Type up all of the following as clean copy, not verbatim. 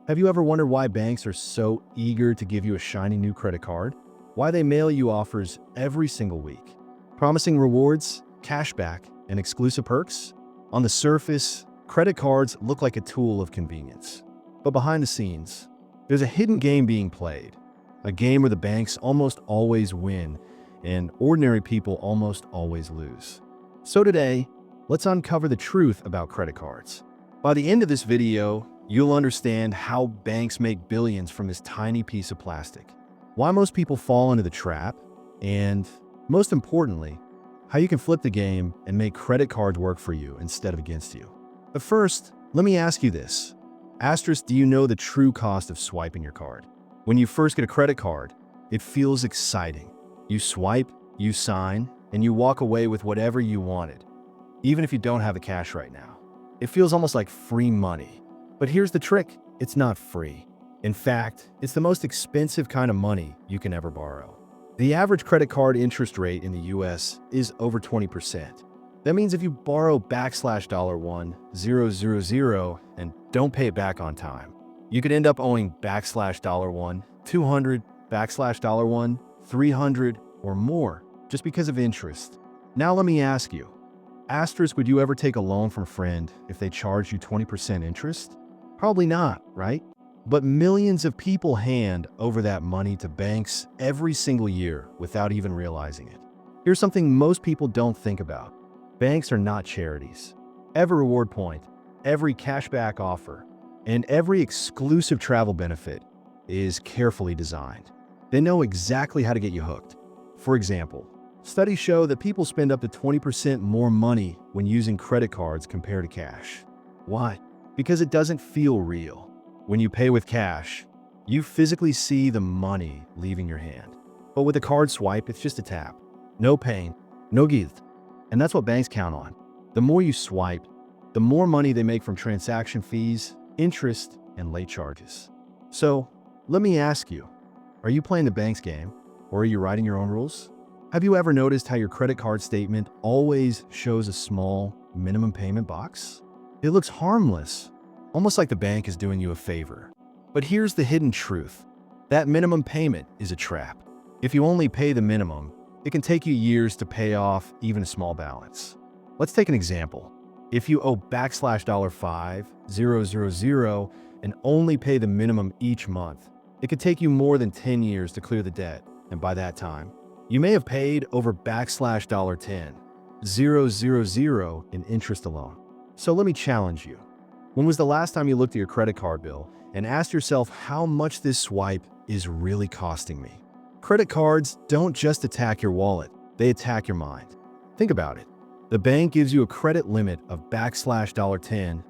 Have you ever wondered why banks are so eager to give you a shiny new credit card? Why they mail you offers every single week, promising rewards, cashback, and exclusive perks? On the surface, credit cards look like a tool of convenience. But behind the scenes, there's a hidden game being played. A game where the banks almost always win and ordinary people almost always lose. So today, let's uncover the truth about credit cards. By the end of this video, you'll understand how banks make billions from this tiny piece of plastic, why most people fall into the trap, and most importantly, how you can flip the game and make credit cards work for you instead of against you. But first, let me ask you this. Asterisk, do you know the true cost of swiping your card? When you first get a credit card, it feels exciting. You swipe, you sign, and you walk away with whatever you wanted, even if you don't have the cash right now. It feels almost like free money. But here's the trick, it's not free. In fact, it's the most expensive kind of money you can ever borrow. The average credit card interest rate in the US is over 20%. That means if you borrow $1,000 and don't pay it back on time, you could end up owing $1 200 $1 300 or more just because of interest. Now let me ask you, asterisk, would you ever take a loan from a friend if they charged you 20% interest? Probably not, right? But millions of people hand over that money to banks every single year without even realizing it. Here's something most people don't think about. Banks are not charities. Every reward point, every cashback offer, and every exclusive travel benefit is carefully designed. They know exactly how to get you hooked. For example, studies show that people spend up to 20% more money when using credit cards compared to cash. Why? Because it doesn't feel real. When you pay with cash, you physically see the money leaving your hand. But with a card swipe, it's just a tap. No pain, no guilt. And that's what banks count on. The more you swipe, the more money they make from transaction fees, interest, and late charges. So, let me ask you, are you playing the bank's game, or are you writing your own rules? Have you ever noticed how your credit card statement always shows a small minimum payment box? It looks harmless, almost like the bank is doing you a favor. But here's the hidden truth. That minimum payment is a trap. If you only pay the minimum, it can take you years to pay off even a small balance. Let's take an example. If you owe $5,000 and only pay the minimum each month, it could take you more than 10 years to clear the debt, and by that time, you may have paid over $10,000 in interest alone. So let me challenge you. When was the last time you looked at your credit card bill and asked yourself how much this swipe is really costing me? Credit cards don't just attack your wallet, they attack your mind. Think about it. The bank gives you a credit limit of $10,000.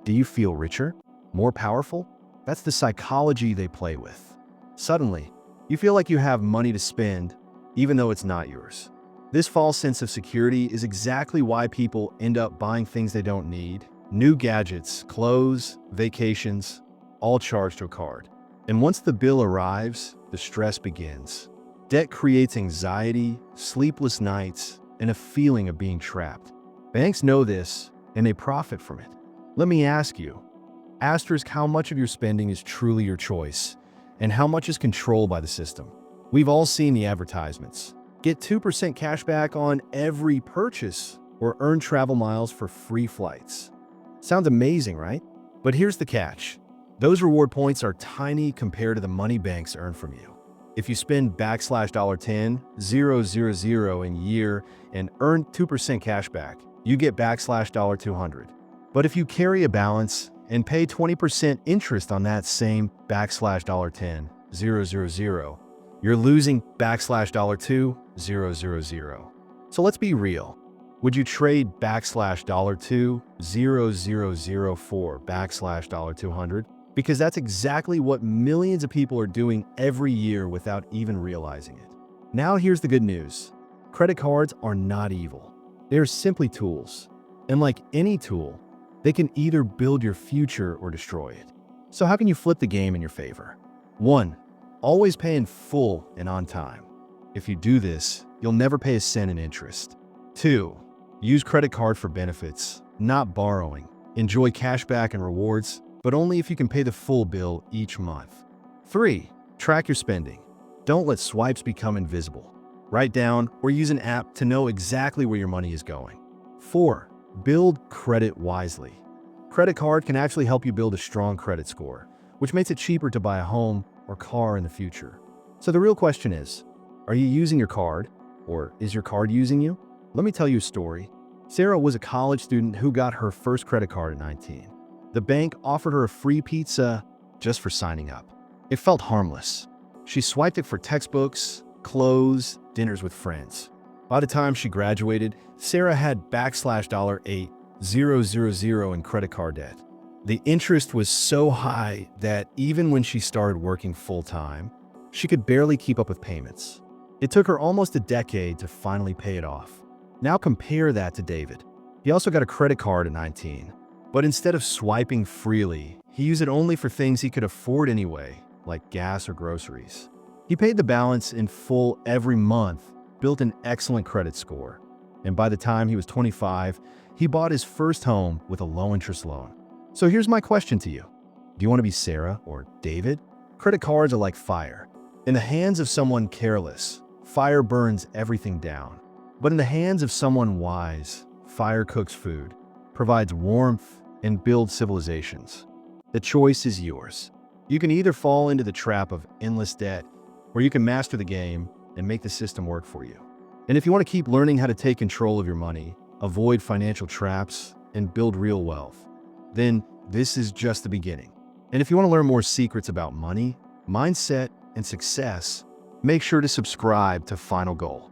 Do you feel richer? More powerful? That's the psychology they play with. Suddenly, you feel like you have money to spend, even though it's not yours. This false sense of security is exactly why people end up buying things they don't need. New gadgets, clothes, vacations, all charged to a card. And once the bill arrives, the stress begins. Debt creates anxiety, sleepless nights, and a feeling of being trapped. Banks know this, and they profit from it. Let me ask you, asterisk, how much of your spending is truly your choice, and how much is controlled by the system? We've all seen the advertisements. Get 2% cash back on every purchase, or earn travel miles for free flights. Sounds amazing, right? But here's the catch. Those reward points are tiny compared to the money banks earn from you. If you spend $10,000 in year and earn 2% cash back, you get $200. But if you carry a balance and pay 20% interest on that same $10,000, you're losing $2,000. So let's be real. Would you trade $2,000 for $200? Because that's exactly what millions of people are doing every year without even realizing it. Now here's the good news. Credit cards are not evil. They're simply tools. And like any tool, they can either build your future or destroy it. So how can you flip the game in your favor? 1. Always pay in full and on time. If you do this, you'll never pay a cent in interest. 2. Use credit card for benefits, not borrowing. Enjoy cashback and rewards, but only if you can pay the full bill each month. 3. Track your spending. Don't let swipes become invisible. Write down or use an app to know exactly where your money is going. 4. Build credit wisely. Credit card can actually help you build a strong credit score, which makes it cheaper to buy a home or car in the future. So the real question is, are you using your card, or is your card using you? Let me tell you a story. Sarah was a college student who got her first credit card at 19. The bank offered her a free pizza just for signing up. It felt harmless. She swiped it for textbooks, clothes, dinners with friends. By the time she graduated, Sarah had $8,000 in credit card debt. The interest was so high that even when she started working full-time, she could barely keep up with payments. It took her almost a decade to finally pay it off. Now compare that to David. He also got a credit card at 19, but instead of swiping freely, he used it only for things he could afford anyway, like gas or groceries. He paid the balance in full every month, built an excellent credit score, and by the time he was 25, he bought his first home with a low-interest loan. So here's my question to you. Do you want to be Sarah or David? Credit cards are like fire. In the hands of someone careless, fire burns everything down. But in the hands of someone wise, fire cooks food, provides warmth, and builds civilizations. The choice is yours. You can either fall into the trap of endless debt, or you can master the game and make the system work for you. And if you want to keep learning how to take control of your money, avoid financial traps, and build real wealth, then this is just the beginning. And if you want to learn more secrets about money, mindset, and success, make sure to subscribe to Final Goal.